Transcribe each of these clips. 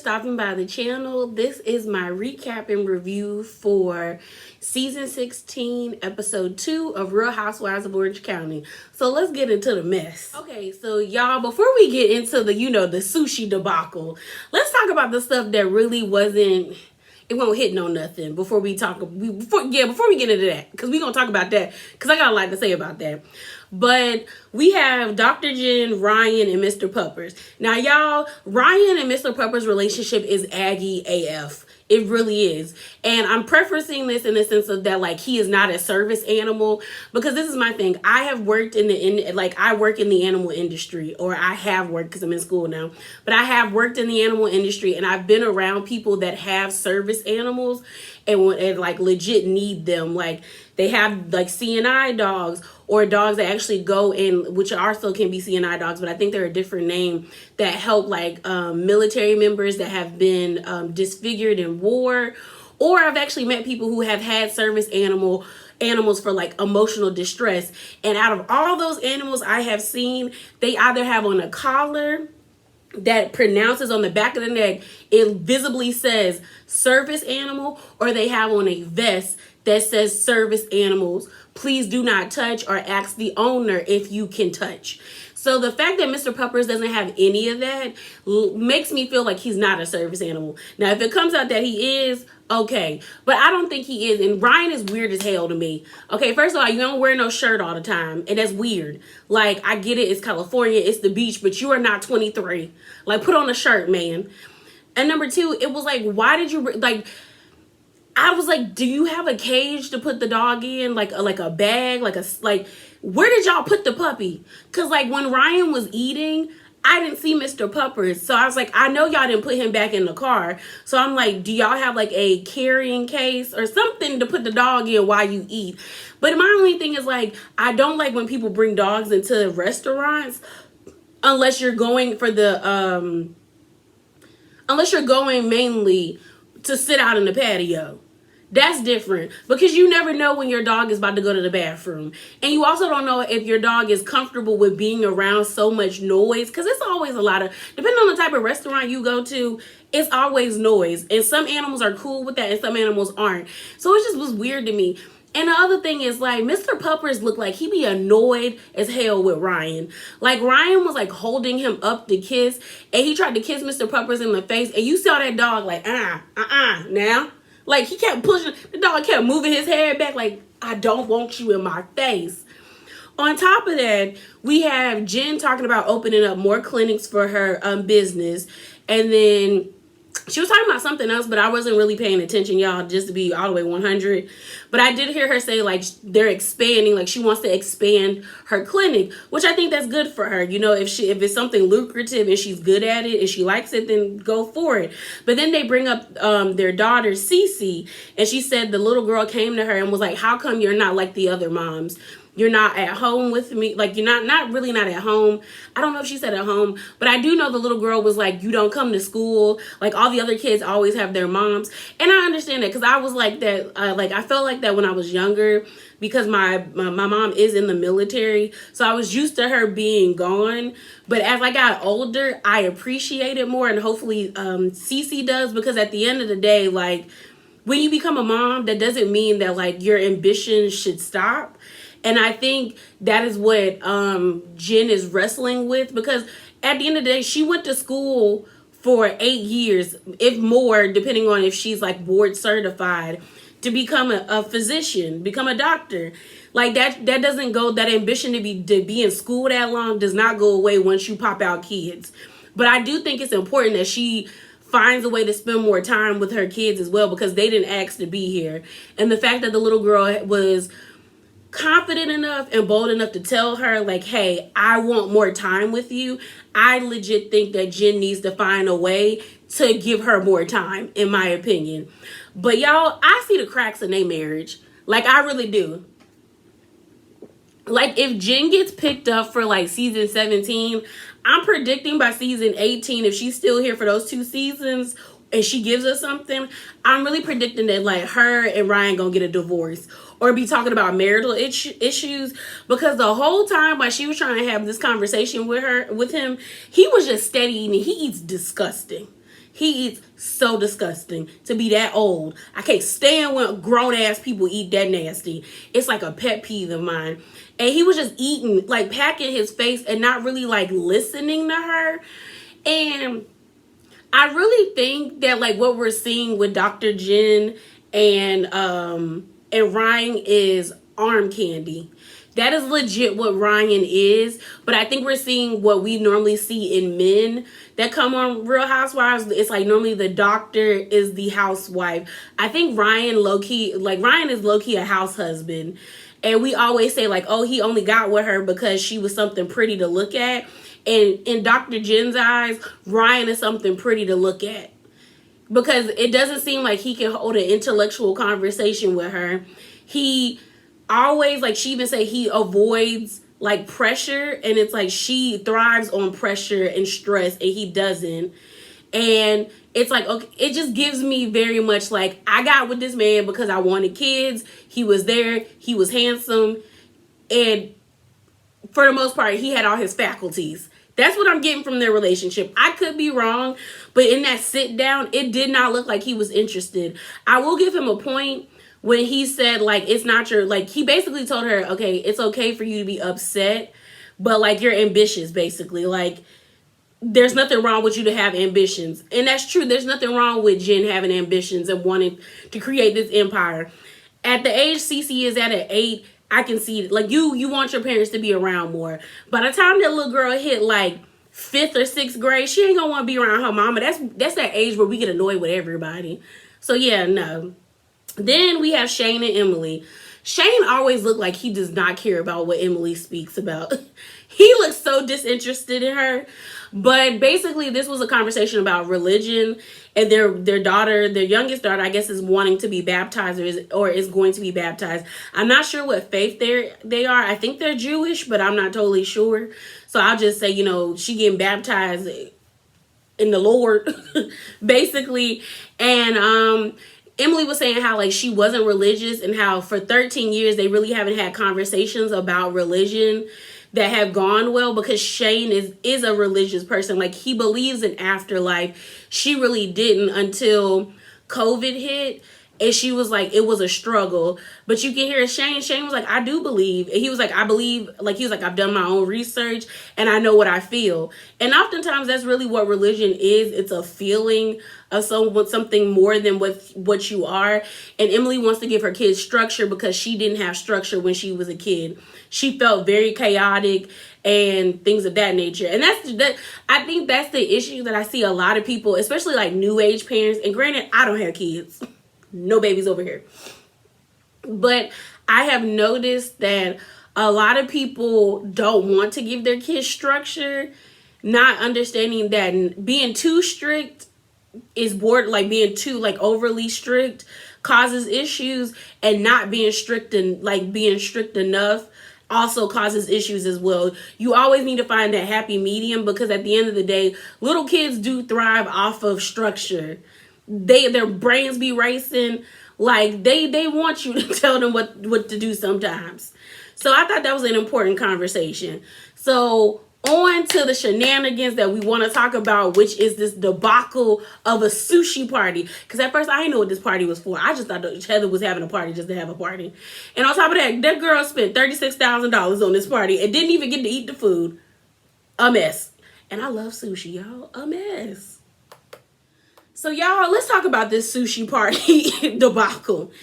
stopping by the channel. This is my recap and review for season 16, episode 2 of Real Housewives of Orange County. So let's get into the mess. Okay, so y'all, before we get into the sushi debacle, let's talk about the stuff that really wasn't, it won't hit no nothing before we get into that, because we're gonna talk about that, because I got a lot to say about that. But we have Dr. Jen, Ryan, and Mr. Puppers. Now, y'all, Ryan and Mr. Puppers' relationship is Aggie AF. It really is. And I'm preferencing this in the sense of that, like, he is not a service animal. Because this is my thing. I have worked I work in the animal industry. Or I have worked, because I'm in school now. But I have worked in the animal industry. And I've been around people that have service animals. And like, legit need them. Like, they have, like, CNI dogs. Or dogs that actually go in, which also can be CNI dogs, but I think they're a different name, that help, like, military members that have been disfigured in war. Or I've actually met people who have had service animals for, like, emotional distress. And out of all those animals I have seen, they either have on a collar that pronounces on the back of the neck, it visibly says service animal, or they have on a vest that says service animals, please do not touch, or ask the owner if you can touch. So the fact that Mr. Puppers doesn't have any of that makes me feel like he's not a service animal. Now, if it comes out that he is, okay. But I don't think he is. And Ryan is weird as hell to me. Okay, first of all, you don't wear no shirt all the time. And that's weird. Like, I get it. It's California. It's the beach. But you are not 23. Like, put on a shirt, man. And number two, it was like, why did you, like, I was like, do you have a cage to put the dog in? Like a bag? Like, where did y'all put the puppy? Because, like, when Ryan was eating, I didn't see Mr. Puppers. So I was like, I know y'all didn't put him back in the car. So I'm like, do y'all have, like, a carrying case or something to put the dog in while you eat? But my only thing is, like, I don't like when people bring dogs into restaurants unless you're going for the, unless you're going mainly to sit out in the patio. That's different, because you never know when your dog is about to go to the bathroom. And you also don't know if your dog is comfortable with being around so much noise, because it's always a lot of, depending on the type of restaurant you go to, it's always noise. And some animals are cool with that and some animals aren't. So it just was weird to me. And the other thing is, like, Mr. Puppers looked like he be annoyed as hell with Ryan. Like, Ryan was, like, holding him up to kiss, and he tried to kiss Mr. Puppers in the face, and you saw that dog, like, now. Like, he kept pushing, the dog kept moving his head back, like, I don't want you in my face. On top of that, we have Jen talking about opening up more clinics for her business, and then she was talking about something else, but I wasn't really paying attention, y'all, just to be all the way 100. But I did hear her say, like, they're expanding, like, she wants to expand her clinic, which I think that's good for her. You know, if it's something lucrative and she's good at it and she likes it, then go for it. But then they bring up their daughter, Cece, and she said the little girl came to her and was like, how come you're not like the other moms? You're not at home with me. Like, you're not really not at home. I don't know if she said at home, but I do know the little girl was like, you don't come to school. Like, all the other kids always have their moms. And I understand that, because I was like that. Like, I felt like that when I was younger, because my mom is in the military. So I was used to her being gone. But as I got older, I appreciate it more. And hopefully Cece does, because at the end of the day, like, when you become a mom, that doesn't mean that, like, your ambition should stop. And I think that is what Jen is wrestling with, because at the end of the day, she went to school for 8 years, if more, depending on if she's, like, board certified, to become a physician, become a doctor. Like, that doesn't go, that ambition to be in school that long does not go away once you pop out kids. But I do think it's important that she finds a way to spend more time with her kids as well, because they didn't ask to be here. And the fact that the little girl was confident enough and bold enough to tell her, like, hey, I want more time with you, I legit think that Jen needs to find a way to give her more time, in my opinion. But y'all, I see the cracks in their marriage. Like, I really do. Like, if Jen gets picked up for, like, season 17, I'm predicting by season 18, if she's still here for those 2 seasons and she gives us something, I'm really predicting that, like, her and Ryan gonna get a divorce or be talking about marital issues, because the whole time while she was trying to have this conversation with him, he was just steady eating. He eats disgusting. He eats so disgusting to be that old. I can't stand when grown ass people eat that nasty. It's like a pet peeve of mine. And he was just eating, like packing his face and not really like listening to her. And I really think that like what we're seeing with Dr. Jen and Ryan is arm candy. That is legit what Ryan is. But I think we're seeing what we normally see in men that come on Real Housewives. It's like normally the doctor is the housewife. I think Ryan is low-key a house husband. And we always say like, oh, he only got with her because she was something pretty to look at. And in Dr. Jen's eyes, Ryan is something pretty to look at. Because it doesn't seem like he can hold an intellectual conversation with her. He always, like she even say, he avoids like pressure. And it's like she thrives on pressure and stress and he doesn't. And it's like, okay, it just gives me very much like, I got with this man because I wanted kids. He was there. He was handsome. And for the most part, he had all his faculties. That's what I'm getting from their relationship. I could be wrong, but in that sit down, it did not look like he was interested. I will give him a point when he said, like, it's not your, like, he basically told her, okay, it's okay for you to be upset, but, like, you're ambitious, basically. Like, there's nothing wrong with you to have ambitions. And that's true. There's nothing wrong with Jen having ambitions and wanting to create this empire. At the age Cece is at 8, I can see it. Like, you want your parents to be around more. By the time that little girl hit, like, 5th or 6th grade, she ain't gonna want to be around her mama. That's that age where we get annoyed with everybody. So, yeah, no. Then we have Shane and Emily. Shane always looked like he does not care about what Emily speaks about. He looks so disinterested in her. But basically, this was a conversation about religion, and their daughter, their youngest daughter, I guess, is wanting to be baptized or is going to be baptized. I'm not sure what faith they are. I think they're Jewish, but I'm not totally sure. So I'll just say, she getting baptized in the Lord, basically. And Emily was saying how like she wasn't religious and how for 13 years they really haven't had conversations about religion that have gone well, because Shane is a religious person. Like, he believes in afterlife. She really didn't until COVID hit. And she was like, it was a struggle. But you can hear Shane. Shane was like, I do believe. And he was like, I believe. Like, he was like, I've done my own research and I know what I feel. And oftentimes that's really what religion is. It's a feeling of something more than what you are. And Emily wants to give her kids structure because she didn't have structure when she was a kid. She felt very chaotic and things of that nature. And I think that's the issue that I see a lot of people, especially like new age parents. And granted, I don't have kids. No babies over here. But I have noticed that a lot of people don't want to give their kids structure, not understanding that being too strict is being too like overly strict causes issues, and not being strict and like being strict enough also causes issues as well. You always need to find that happy medium, because at the end of the day, little kids do thrive off of structure. Their brains be racing. Like, they want you to tell them what to do sometimes. So I thought that was an important conversation. So on to the shenanigans that we want to talk about, which is this debacle of a sushi party. Because at first I didn't know what this party was for. I just thought that Heather was having a party just to have a party. And on top of that girl spent $36,000 on this party and didn't even get to eat the food. A mess. And I love sushi, y'all. A mess. So, y'all, let's talk about this sushi party debacle.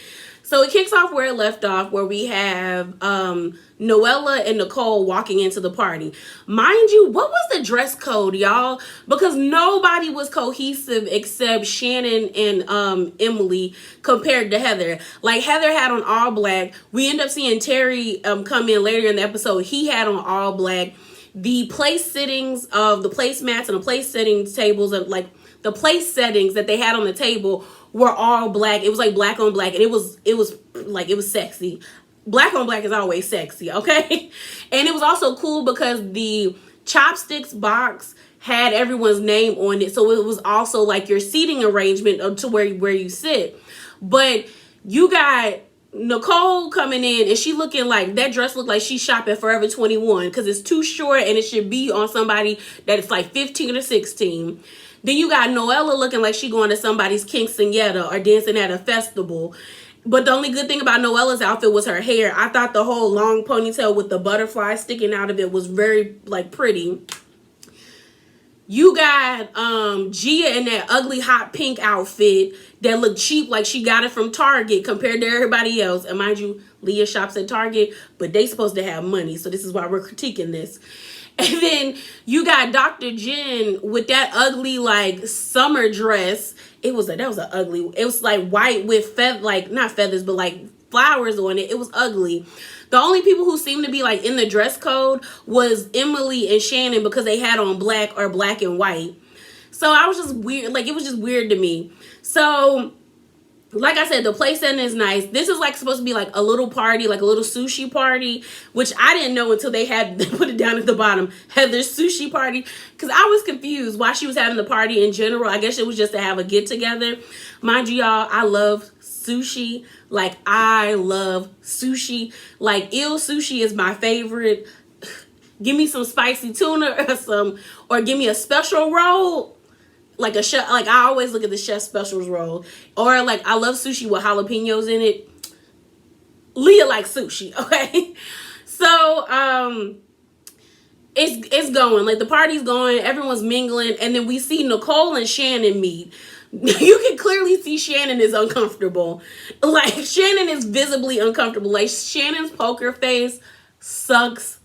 So, it kicks off where it left off, where we have Noella and Nicole walking into the party. Mind you, what was the dress code, y'all? Because nobody was cohesive except Shannon and Emily compared to Heather. Like, Heather had on all black. We end up seeing Terry come in later in the episode. He had on all black. The place sittings of the placemats and the place settings tables of like the place settings that they had on the table were all black. It was like black on black, and it was sexy. Black on black is always sexy, okay? And it was also cool because the chopsticks box had everyone's name on it, so it was also like your seating arrangement to where you sit. But you got Nicole coming in, and she looking like that dress looked like she shopped at Forever 21 because it's too short and it should be on somebody that is like 15 or 16. Then you got Noella looking like she going to somebody's quinceañera or dancing at a festival. But the only good thing about Noella's outfit was her hair. I thought the whole long ponytail with the butterfly sticking out of it was very, like, pretty. You got Gia in that ugly hot pink outfit that looked cheap, like she got it from Target compared to everybody else. And mind you, Leah shops at Target, but they supposed to have money, so this is why we're critiquing this. And then you got Dr. Jen with that ugly, like, summer dress. That was an ugly. It was like white with not feathers, but like flowers on it. It was ugly. The only people who seemed to be like in the dress code was Emily and Shannon because they had on black or black and white. So I was just weird. Like, it was just weird to me. So, like I said, the place setting is nice. This is like supposed to be like a little party, like a little sushi party, which I didn't know until they put it down at the bottom. Heather's sushi party. Because I was confused why she was having the party in general. I guess it was just to have a get together. Mind you, y'all, I love sushi. Like, I love sushi. Like, eel sushi is my favorite. Give me some spicy tuna or give me a special roll. Like a chef, like I always look at the chef specials roll. Or like, I love sushi with jalapenos in it. Leah likes sushi, okay? So, it's going. Like, the party's going, everyone's mingling, and then we see Nicole and Shannon meet. You can clearly see Shannon is uncomfortable. Like, Shannon is visibly uncomfortable. Like, Shannon's poker face sucks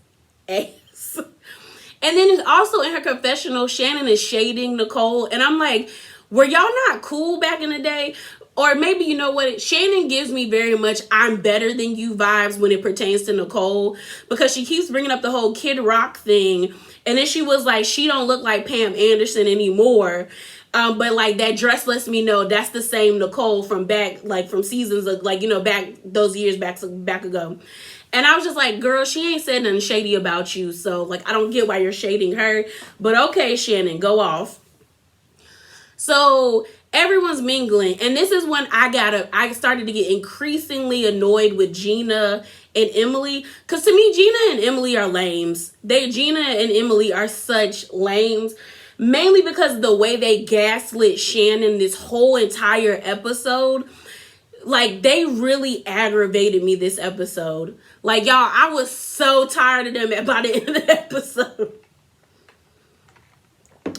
ass. And then it's also in her confessional, Shannon is shading Nicole. And I'm like, were y'all not cool back in the day? Or maybe, you know what? Shannon gives me very much I'm better than you vibes when it pertains to Nicole. Because she keeps bringing up the whole Kid Rock thing. And then she was like, she don't look like Pam Anderson anymore. But like, that dress lets me know that's the same Nicole from back, like from seasons of, like, you know, back those years back ago. And I was just like, girl, she ain't said nothing shady about you. So, like, I don't get why you're shading her. But okay, Shannon, go off. So, everyone's mingling. And this is when I started to get increasingly annoyed with Gina and Emily. Because to me, Gina and Emily are lames. Gina and Emily are such lames. Mainly because of the way they gaslit Shannon this whole entire episode. Like, they really aggravated me this episode. Like, y'all, I was so tired of them by the end of the episode.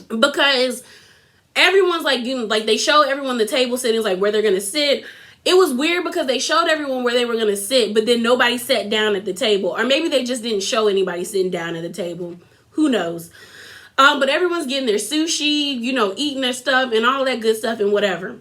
Because everyone's like, you know, like, they show everyone the table settings, like, where they're going to sit. It was weird because they showed everyone where they were going to sit, but then nobody sat down at the table. Or maybe they just didn't show anybody sitting down at the table. Who knows? But everyone's getting their sushi, you know, eating their stuff and all that good stuff and whatever.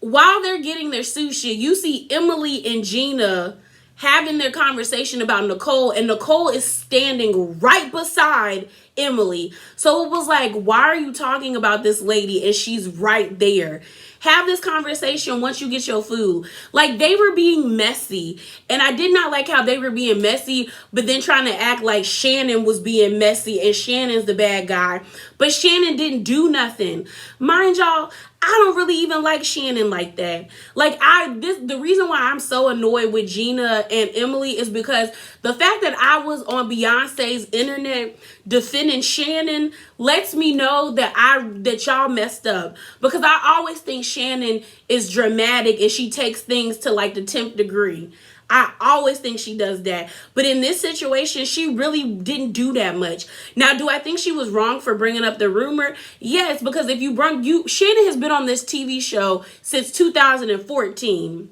While they're getting their sushi, you see Emily and Gina having their conversation about Nicole, and Nicole is standing right beside Emily. So it was like, why are you talking about this lady and she's right there? Have this conversation once you get your food. Like, they were being messy, and I did not like how they were being messy, but then trying to act like Shannon was being messy and Shannon's the bad guy. But Shannon didn't do nothing. Mind y'all, I don't really even like Shannon like that. Like, the reason why I'm so annoyed with Gina and Emily is because the fact that I was on Beyonce's internet defending Shannon lets me know that y'all messed up. Because I always think Shannon is dramatic and she takes things to like the 10th degree. I always think she does that. But in this situation, she really didn't do that much. Now, do I think she was wrong for bringing up the rumor? Yes, because if Shannon has been on this TV show since 2014.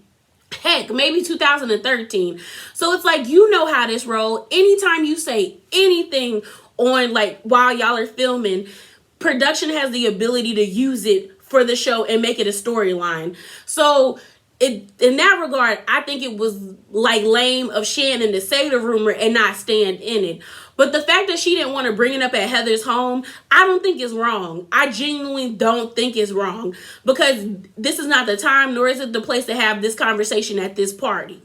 Heck, maybe 2013. So it's like, you know how this roll. Anytime you say anything on, like, while y'all are filming, production has the ability to use it for the show and make it a storyline. So in that regard, I think it was like lame of Shannon to say the rumor and not stand in it. But the fact that she didn't want to bring it up at Heather's home, I don't think is wrong. I genuinely don't think it's wrong, because this is not the time, nor is it the place to have this conversation at this party.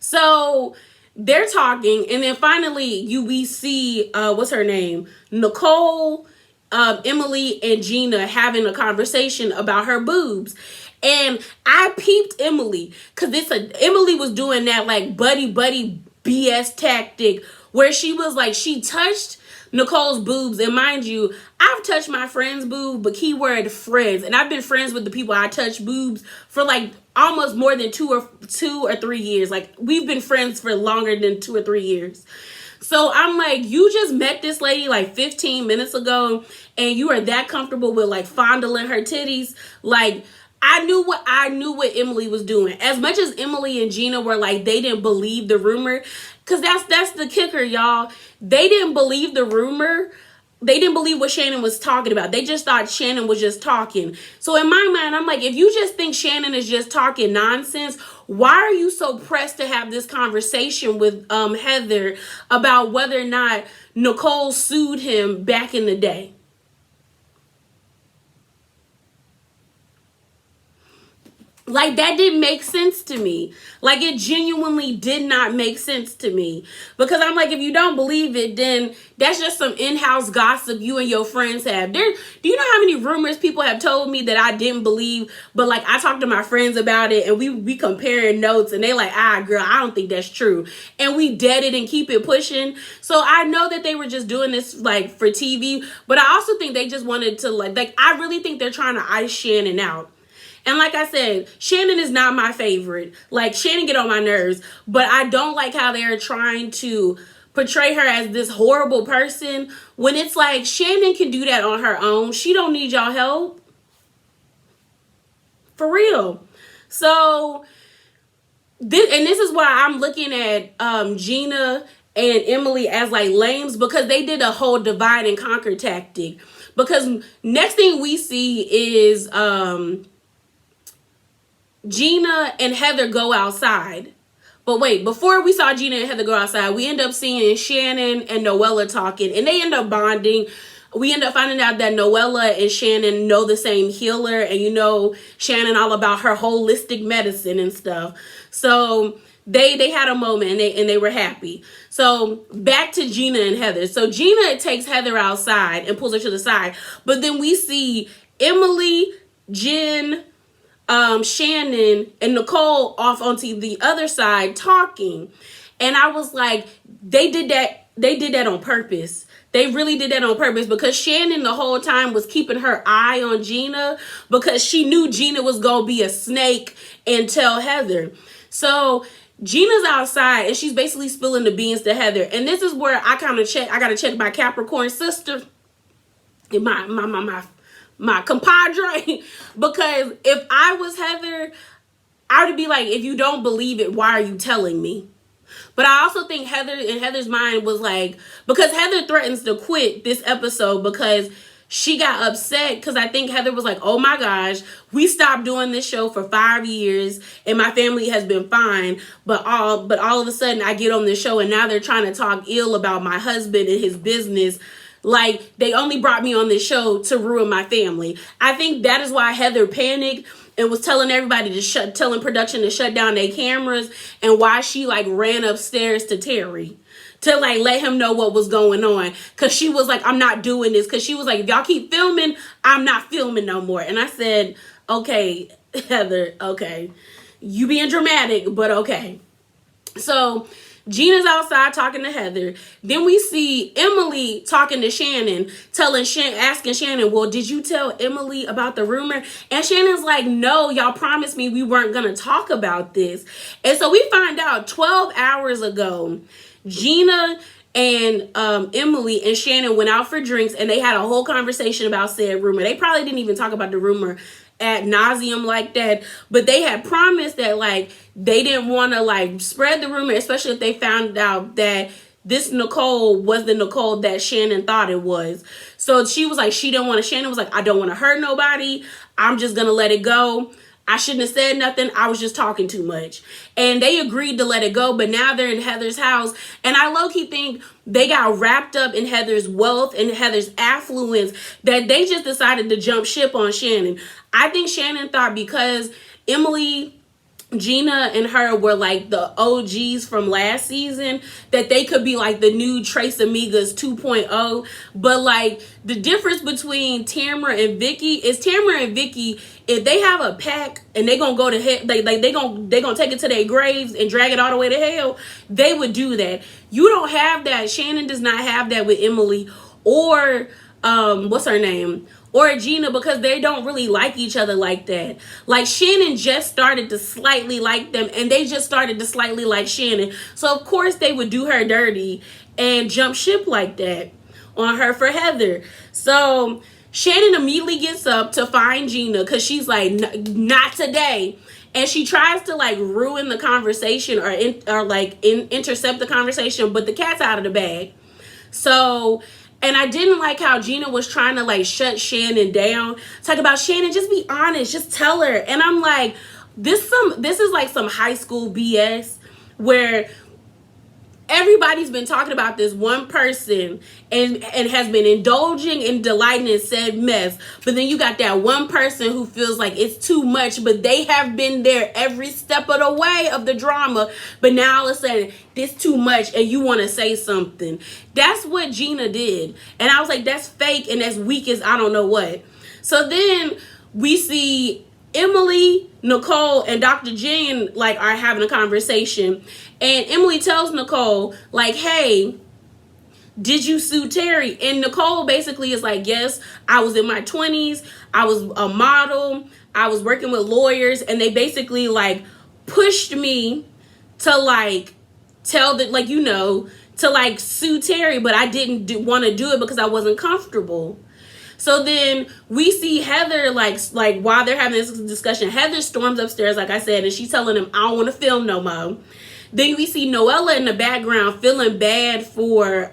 So they're talking, and then finally we see, what's her name? Nicole, Emily, and Gina having a conversation about her boobs. And I peeped Emily, because Emily was doing that like buddy BS tactic where she was like, she touched Nicole's boobs. And mind you, I've touched my friend's boob, but keyword friends. And I've been friends with the people I touch boobs for like almost more than 2 or 3 years. Like, we've been friends for longer than 2 or 3 years. So I'm like, you just met this lady like 15 minutes ago and you are that comfortable with like fondling her titties. Like, I knew what Emily was doing. As much as Emily and Gina were like, they didn't believe the rumor, because that's the kicker, y'all. They didn't believe the rumor. They didn't believe what Shannon was talking about. They just thought Shannon was just talking. So in my mind, I'm like, if you just think Shannon is just talking nonsense, why are you so pressed to have this conversation with Heather about whether or not Nicole sued him back in the day? Like, that didn't make sense to me. Like, it genuinely did not make sense to me. Because I'm like, if you don't believe it, then that's just some in-house gossip you and your friends have. Do you know how many rumors people have told me that I didn't believe, but like, I talked to my friends about it and we comparing notes and they like, girl, I don't think that's true. And we dead it and keep it pushing. So I know that they were just doing this like for TV, but I also think they just wanted to like I really think they're trying to ice Shannon out. And like I said, Shannon is not my favorite. Like, Shannon get on my nerves. But I don't like how they're trying to portray her as this horrible person when it's like, Shannon can do that on her own. She don't need y'all help. For real. So, this is why I'm looking at Gina and Emily as like lames, because they did a whole divide and conquer tactic. Because next thing we see is Gina and Heather go outside. But wait, before we saw Gina and Heather go outside, we end up seeing Shannon and Noella talking, and they end up bonding. We end up finding out that Noella and Shannon know the same healer, and you know Shannon all about her holistic medicine and stuff. So they had a moment and they were happy. So back to Gina and Heather. So Gina takes Heather outside and pulls her to the side. But then we see Emily, Jen, Shannon and Nicole off onto the other side talking. And I was like, they did that on purpose. They really did that on purpose, because Shannon the whole time was keeping her eye on Gina because she knew Gina was going to be a snake and tell Heather. So Gina's outside and she's basically spilling the beans to Heather. And this is where I got to check my Capricorn sister and my compadre, because if I was Heather, I would be like, if you don't believe it, why are you telling me? But I also think Heather's mind was like, because Heather threatens to quit this episode because she got upset, because I think Heather was like, oh my gosh, we stopped doing this show for 5 years and my family has been fine, but all of a sudden I get on this show and now they're trying to talk ill about my husband and his business. Like, they only brought me on this show to ruin my family. I think that is why Heather panicked and was telling everybody telling production to shut down their cameras, and why she like ran upstairs to Terry to like let him know what was going on. Cause she was like, I'm not doing this. Cause she was like, if y'all keep filming, I'm not filming no more. And I said, okay, Heather, okay. You being dramatic, but okay. So Gina's outside talking to Heather. Then we see Emily talking to Shannon, asking Shannon, well, did you tell Emily about the rumor? And Shannon's like, no, y'all promised me we weren't going to talk about this. And so we find out 12 hours ago, Gina and Emily and Shannon went out for drinks and they had a whole conversation about said rumor. They probably didn't even talk about the rumor ad nauseum like that, but they had promised that like they didn't want to like spread the rumor, especially if they found out that this Nicole was the Nicole that Shannon thought it was. So she was like, Shannon was like, I don't want to hurt nobody. I'm just gonna let it go. I shouldn't have said nothing. I was just talking too much. And they agreed to let it go, but now they're in Heather's house. And I low-key think they got wrapped up in Heather's wealth and Heather's affluence that they just decided to jump ship on Shannon. I think Shannon thought because Emily Gina and her were like the OGs from last season, that they could be like the new Trace Amigas 2.0. But like the difference between Tamara and Vicky is Tamara and Vicky, if they have a pack and they gonna go to hell, they gonna take it to their graves and drag it all the way to hell, they would do that. You don't have that. Shannon does not have that with Emily or what's her name, or Gina, because they don't really like each other like that. Like Shannon just started to slightly like them, and they just started to slightly like Shannon. So of course they would do her dirty and jump ship like that on her for Heather. So Shannon immediately gets up to find Gina because she's like, not today. And she tries to like ruin the conversation or intercept the conversation, but the cat's out of the bag. So, and I didn't like how Gina was trying to like shut Shannon down. Talk about, Shannon, just be honest, just tell her. And I'm like, this is like some high school BS where everybody's been talking about this one person and has been indulging and delighting in said mess. But then you got that one person who feels like it's too much, but they have been there every step of the way of the drama. But now all of a sudden, this too much and you want to say something. That's what Gina did. And I was like, that's fake and that's weak as I don't know what. So then we see Emily, Nicole, and Dr. Jen like are having a conversation, and Emily tells Nicole like, hey, did you sue Terry? And Nicole basically is like, yes, I was in my 20s, I was a model, I was working with lawyers, and they basically like pushed me to like tell that, like, you know, to like sue Terry, but I didn't want to do it because I wasn't comfortable. So then we see Heather, like while they're having this discussion, Heather storms upstairs, like I said, and she's telling him, I don't want to film no more. Then we see Noella in the background feeling bad for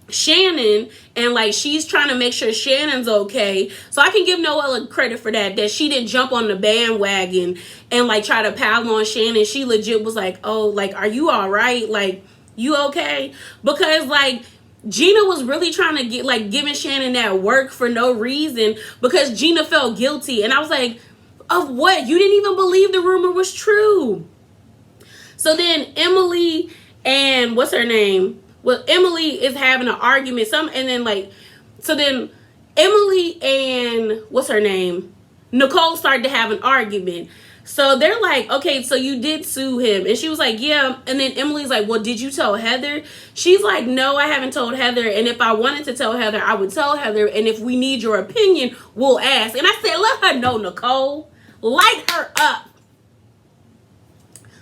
Shannon, and like she's trying to make sure Shannon's okay. So I can give Noella credit for that she didn't jump on the bandwagon and like try to pile on Shannon. She legit was like, oh, like, are you all right? Like, you okay? Because like Gina was really trying to get like giving Shannon that work for no reason because Gina felt guilty. And I was like, of what? You didn't even believe the rumor was true. So then Emily and what's her name? Well, Emily is having an argument. And then Emily and what's her name? Nicole started to have an argument. So they're like, okay, so you did sue him. And she was like, yeah. And then Emily's like, well, did you tell Heather? She's like, no, I haven't told Heather. And if I wanted to tell Heather, I would tell Heather. And if we need your opinion, we'll ask. And I said, let her know, Nicole. Light her up.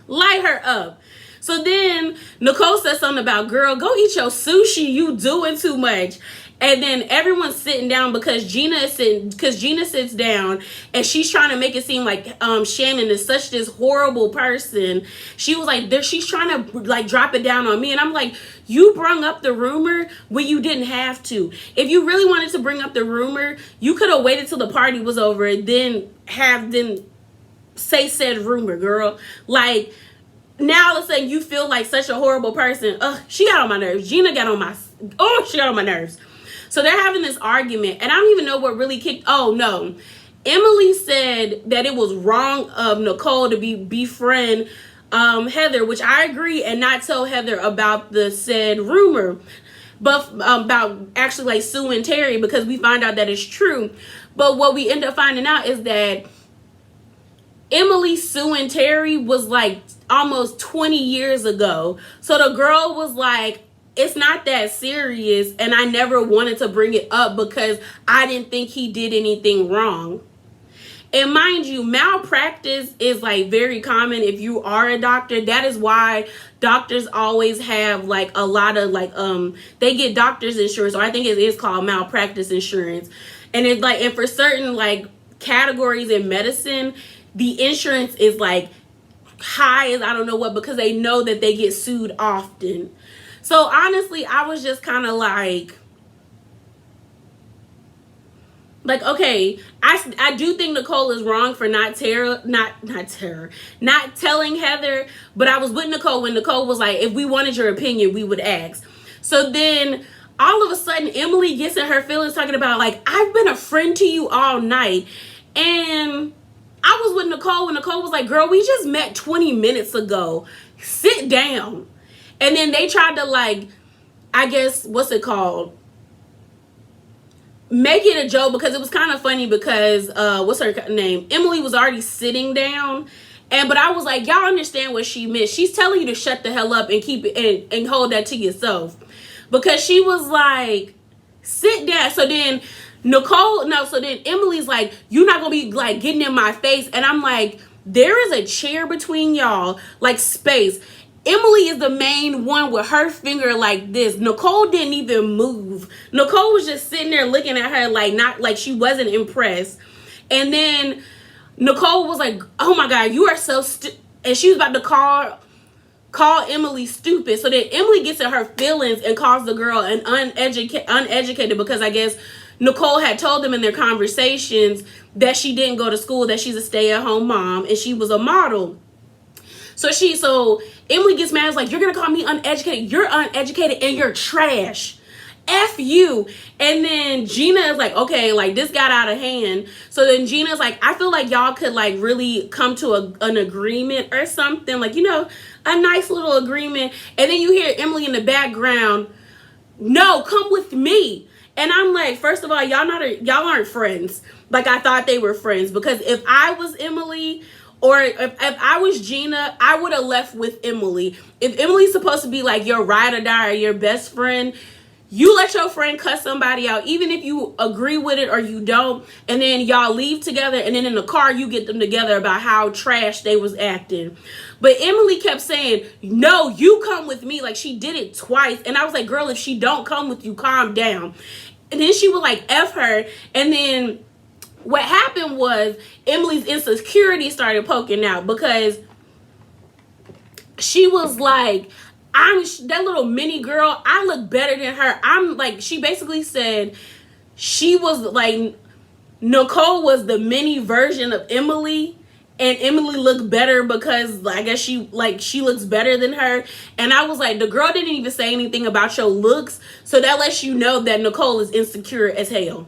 Light her up. So then Nicole says something about, girl, go eat your sushi. You doing too much. And then everyone's sitting down because Gina sits down and she's trying to make it seem like Shannon is such this horrible person. She was like, she's trying to like drop it down on me. And I'm like, you brung up the rumor when you didn't have to. If you really wanted to bring up the rumor, you could have waited till the party was over and then say said rumor, girl. Like, now all of a sudden you feel like such a horrible person. She got on my nerves. She got on my nerves. So they're having this argument, and I don't even know what really kicked. Oh, no. Emily said that it was wrong of Nicole to befriend Heather, which I agree, and not tell Heather about the said rumor, but about actually like suing Terry, because we find out that it's true. But what we end up finding out is that Emily suing Terry was like almost 20 years ago. So the girl was like, it's not that serious, and I never wanted to bring it up because I didn't think he did anything wrong. And mind you, malpractice is like very common if you are a doctor. That is why doctors always have like a lot of like they get doctor's insurance, or I think it is called malpractice insurance. And it's like, and for certain like categories in medicine, the insurance is like high as I don't know what, because they know that they get sued often. So honestly, I was just kind of like, okay, I do think Nicole is wrong for not telling Heather, but I was with Nicole when Nicole was like, if we wanted your opinion, we would ask. So then all of a sudden, Emily gets in her feelings talking about like, I've been a friend to you all night. And I was with Nicole when Nicole was like, girl, we just met 20 minutes ago. Sit down. And then they tried to, like, I guess, what's it called? Make it a joke, because it was kind of funny because, what's her name? Emily was already sitting down. But I was like, y'all understand what she meant. She's telling you to shut the hell up and keep it and hold that to yourself. Because she was like, sit down. So then Emily's like, you're not gonna be like getting in my face. And I'm like, there is a chair between y'all, like space. Emily is the main one with her finger like this. Nicole didn't even move. Nicole was just sitting there looking at her like, not like she wasn't impressed. And then Nicole was like, oh my God, you are so and she was about to call Emily stupid. So then Emily gets in her feelings and calls the girl an uneducated, because I guess Nicole had told them in their conversations that she didn't go to school, that she's a stay-at-home mom, and she was a model. So Emily gets mad. It's like, you're gonna call me uneducated? You're uneducated and you're trash. F you. And then Gina is like, okay, like this got out of hand. So then Gina's like, I feel like y'all could like really come to an agreement or something, like, you know, a nice little agreement. And then you hear Emily in the background, no, come with me. And I'm like, first of all, y'all aren't friends. Like I thought they were friends, because if I was Emily, or if I was Gina, I would have left with Emily. If Emily's supposed to be like your ride or die or your best friend, you let your friend cuss somebody out, even if you agree with it or you don't, and then y'all leave together, and then in the car you get them together about how trash they was acting. But Emily kept saying, no, you come with me. Like she did it twice. And I was like, girl, if she don't come with you, calm down. And then she was like, F her. And then what happened was Emily's insecurity started poking out, because she was like, I'm that little mini girl, I look better than her. I'm like, she basically said she was like, Nicole was the mini version of Emily, and Emily looked better because I guess she looks better than her. And I was like, the girl didn't even say anything about your looks, so that lets you know that Nicole is insecure as hell.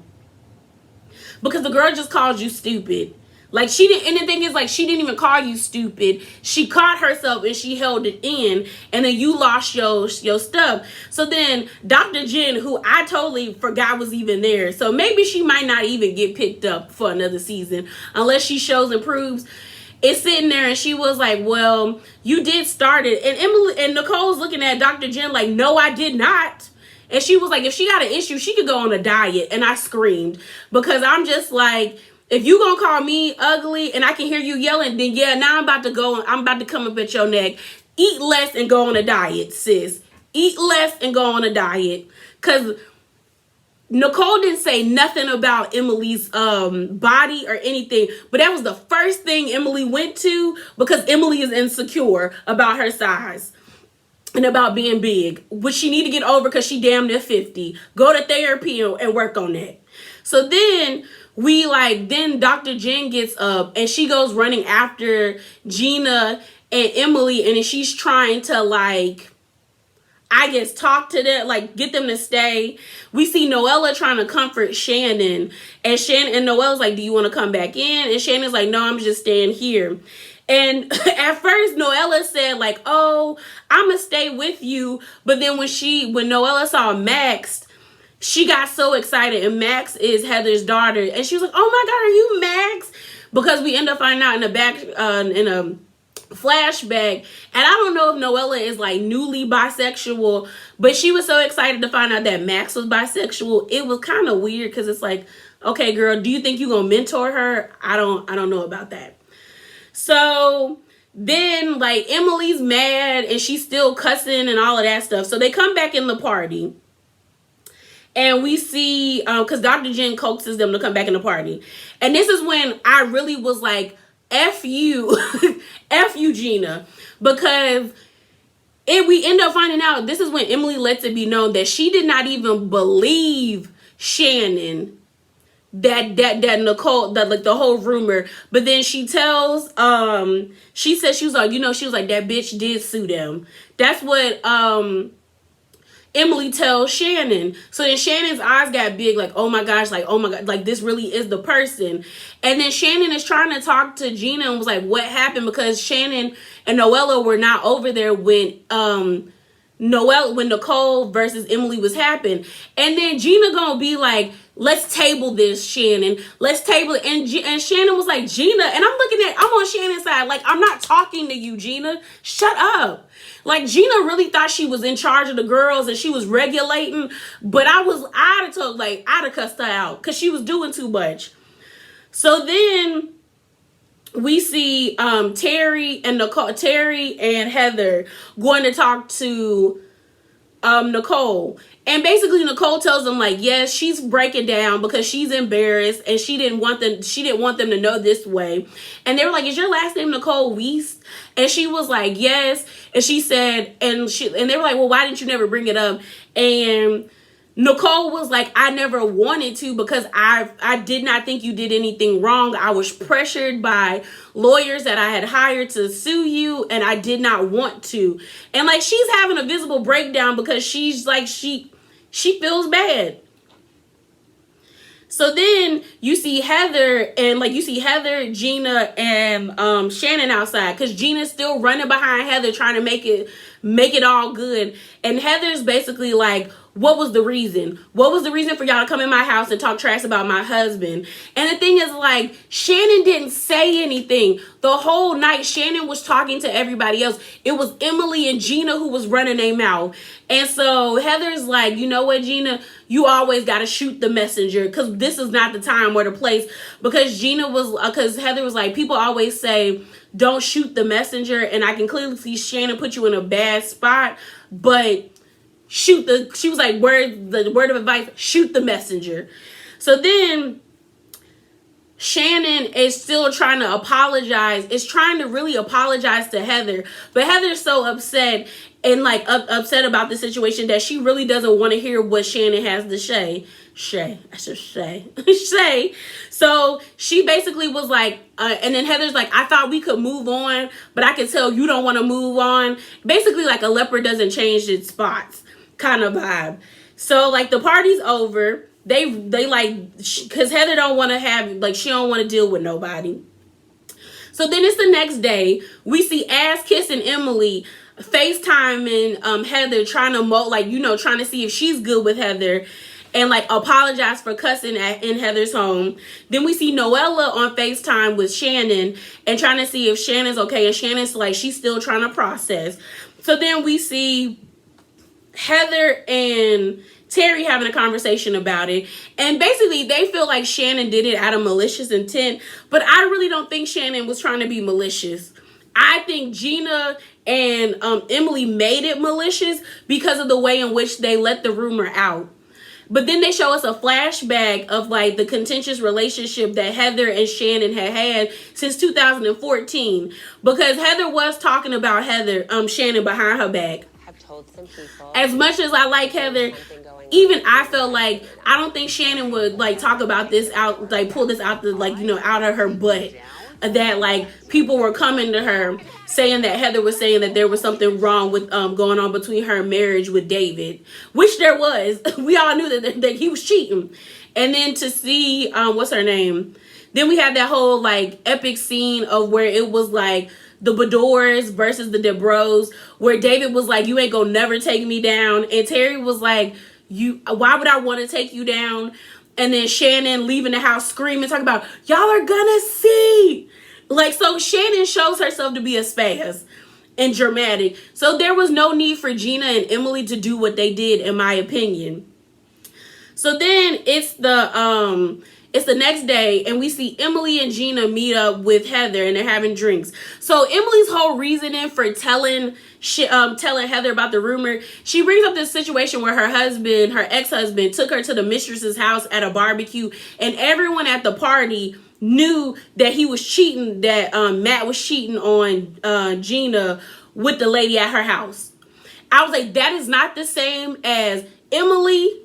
Because the girl just called you stupid. Like she didn't, and the thing is, like, she didn't even call you stupid. She caught herself and she held it in, and then you lost your stuff. So then Dr. Jen, who I totally forgot was even there, so maybe she might not even get picked up for another season unless she shows and proves, is sitting there, and she was like, well, you did start it. And Emily and Nicole's looking at Dr. Jen like, no, I did not. And she was like, if she got an issue, she could go on a diet. And I screamed, because I'm just like, if you gonna call me ugly and I can hear you yelling, then yeah, now I'm about to come up at your neck. Eat less and go on a diet, sis. Eat less and go on a diet. Because Nicole didn't say nothing about Emily's body or anything, but that was the first thing Emily went to, because Emily is insecure about her size and about being big, which she need to get over, because she damn near 50. Go to therapy and work on that. So then then Dr. Jen gets up and she goes running after Gina and Emily, and then she's trying to, like, I guess, talk to them, like, get them to stay. We see Noella trying to comfort Shannon, and Noella's like, do you want to come back in? And Shannon's like, no, I'm just staying here. And at first Noella said like, oh, I'm gonna stay with you. But then when Noella saw Max, she got so excited, and Max is Heather's daughter, and she was like, oh my God, are you Max? Because we end up finding out in a flashback, and I don't know if Noella is like newly bisexual, but she was so excited to find out that Max was bisexual. It was kind of weird, because it's like, okay, girl, do you think you're gonna mentor her? I don't know about that. So then, like, Emily's mad and she's still cussing and all of that stuff. So they come back in the party, and we see, because Dr. Jen coaxes them to come back in the party. And this is when I really was like, F you, F you, Gina. Because we end up finding out, this is when Emily lets it be known that she did not even believe Shannon, that Nicole, that like the whole rumor. But then she tells, she was like, that bitch did sue them. That's what Emily tells Shannon. So then Shannon's eyes got big, like, oh my gosh, like this really is the person. And then Shannon is trying to talk to Gina and was like, what happened? Because Shannon and Noella were not over there when Nicole versus Emily was happening. And then Gina gonna be like, let's table this, Shannon. Let's table it. And Shannon was like, Gina. And I'm on Shannon's side. Like, I'm not talking to you, Gina. Shut up. Like, Gina really thought she was in charge of the girls and she was regulating. But I'd have cussed her out because she was doing too much. So then we see Terry and Heather going to talk to Nicole. And basically Nicole tells them, like, yes, she's breaking down because she's embarrassed and she didn't want them to know this way. And they were like, is your last name Nicole Weiss? And she was like, yes. And she said, and they were like, well, why didn't you never bring it up? And Nicole was like, I never wanted to because I did not think you did anything wrong. I was pressured by lawyers that I had hired to sue you, and I did not want to. And like, she's having a visible breakdown because she's like, she feels bad. So then you see Heather, Gina, and Shannon outside because Gina's still running behind Heather trying to make it all good. And Heather's basically like, what was the reason? What was the reason for y'all to come in my house and talk trash about my husband? And the thing is, like, Shannon didn't say anything. The whole night, Shannon was talking to everybody else. It was Emily and Gina who was running their mouth. And so Heather's like, you know what, Gina? You always got to shoot the messenger because this is not the time or the place. Because Heather was like, people always say, don't shoot the messenger. And I can clearly see Shannon put you in a bad spot. But she was like, the word of advice, shoot the messenger. So then Shannon is still trying to apologize. Is trying to really apologize to Heather. But Heather's so upset and like upset about the situation that she really doesn't want to hear what Shannon has to say. Say. So she basically was like, and then Heather's like, I thought we could move on, but I can tell you don't want to move on. Basically like a leopard doesn't change its spots kind of vibe. So like the party's over. They like, because Heather don't want to have, like, she don't want to deal with nobody. So then it's the next day. We see Ass kissing Emily FaceTiming Heather, trying to see if she's good with Heather, and like apologize for cussing in Heather's home. Then we see Noella on FaceTime with Shannon and trying to see if Shannon's okay, and Shannon's like, she's still trying to process. So then we see Heather and Terry having a conversation about it, and basically they feel like Shannon did it out of malicious intent, but I really don't think Shannon was trying to be malicious. I think Gina and Emily made it malicious because of the way in which they let the rumor out. But then they show us a flashback of like the contentious relationship that Heather and Shannon had since 2014, because Heather was talking about Shannon behind her back. Some people. As much as I like Heather, even I felt like I don't think Shannon would like talk about this out, like pull this out the out of her butt. That like people were coming to her saying that Heather was saying that there was something wrong with going on between her marriage with David, which there was. We all knew that he was cheating. And then to see what's her name? Then we had that whole like epic scene of where it was like the Badours versus the Dubrows, where David was like, you ain't gonna never take me down. And Terry was like, why would I want to take you down? And then Shannon leaving the house screaming, talking about, y'all are gonna see. Like, so Shannon shows herself to be a spaz and dramatic. So there was no need for Gina and Emily to do what they did, in my opinion. So then it's the next day, and we see Emily and Gina meet up with Heather, and they're having drinks. So Emily's whole reasoning for telling Heather about the rumor, she brings up this situation where her ex-husband, took her to the mistress's house at a barbecue, and everyone at the party knew that he was cheating, that Matt was cheating on Gina with the lady at her house. I was like, that is not the same as Emily,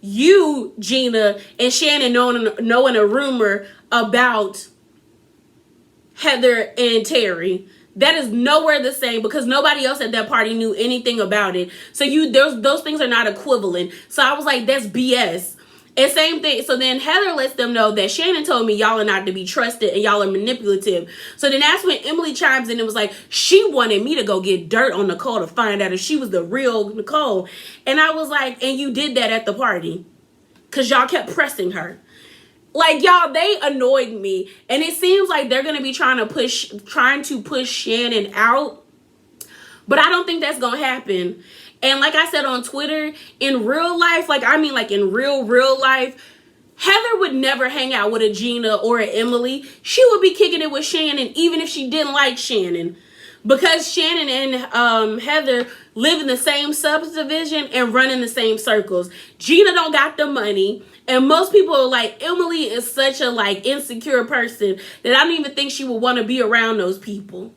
you, Gina, and Shannon knowing a rumor about Heather and Terry. That is nowhere the same because nobody else at that party knew anything about it. So those things are not equivalent. So I was like, that's BS. And same thing. So then Heather lets them know that Shannon told me y'all are not to be trusted and y'all are manipulative. So then that's when Emily chimes in and was like, she wanted me to go get dirt on Nicole to find out if she was the real Nicole. And I was like, and you did that at the party because y'all kept pressing her. Like, y'all, they annoyed me. And it seems like they're going to be trying to push Shannon out. But I don't think that's going to happen. And like I said on Twitter, in real life, like in real life, Heather would never hang out with a Gina or an Emily. She would be kicking it with Shannon, even if she didn't like Shannon. Because Shannon and Heather live in the same subdivision and run in the same circles. Gina don't got the money. And most people are like, Emily is such a like insecure person that I don't even think she would want to be around those people.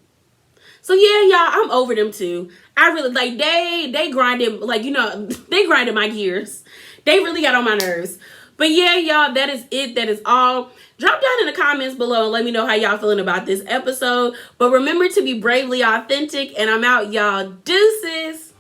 So yeah, y'all, I'm over them too. I really like they grinded, like, you know, they grinded my gears. They really got on my nerves. But yeah, y'all, that is it. That is all. Drop down in the comments below and let me know how y'all feeling about this episode. But remember to be bravely authentic, and I'm out, y'all. Deuces.